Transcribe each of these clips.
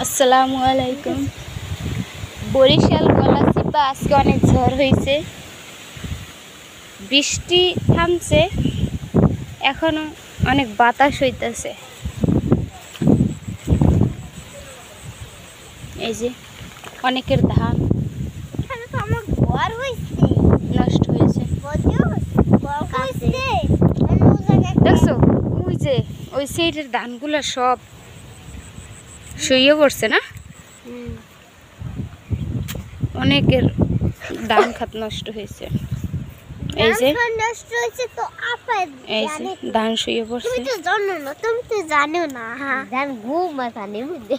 আসসালামু আলাইকুম। বরিশাল গলাচিপা আজকে অনেক ঝড় হয়েছে, বৃষ্টি থামছে, এখনো অনেক বাতাস হইতেছে। এই যে অনেকের ধান নষ্ট হয়েছে, দেখছো? ওই যে ওই সাইডের ধানগুলো সব শুয়ে পড়ছে না, অনেকের ধান খাত নষ্ট হয়েছে। এই যে এই যে ধান শুয়ে পড়ছে। তুমি তো জানো না, ধান ঘুম মাথানে বুঝতে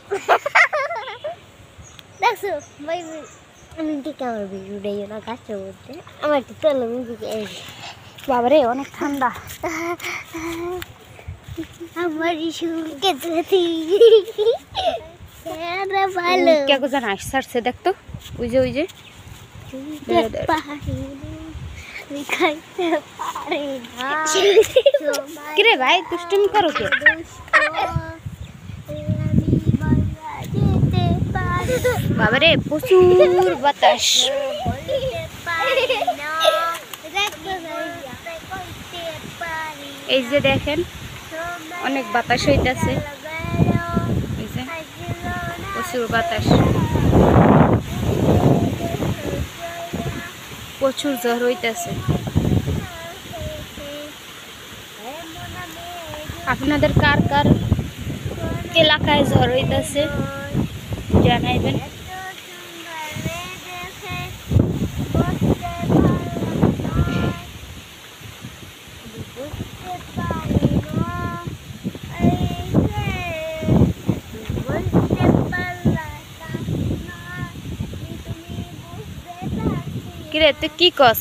দেখছো ভাই। আমি ঠিক আমার ভিডিও না গাছের মধ্যে আমার একটু তোলো মিউজিক। বাবারে অনেক ঠান্ডা। আমার শুনকে যেতে ভালো কে জানা আসছে, দেখতো ওই যে কিরে ভাই দুষ্টুমি করো কে? বাবারে প্রচুর বাতাস। এই যে দেখেন অনেক বাতাস হইতেছে, এই যে প্রচুর বাতাস, প্রচুর ঝড় হইতেছে। আপনাদের কার কার এলাকায় ঝড় হইতেছে জানাইবেন। কিরে তুই কি কস?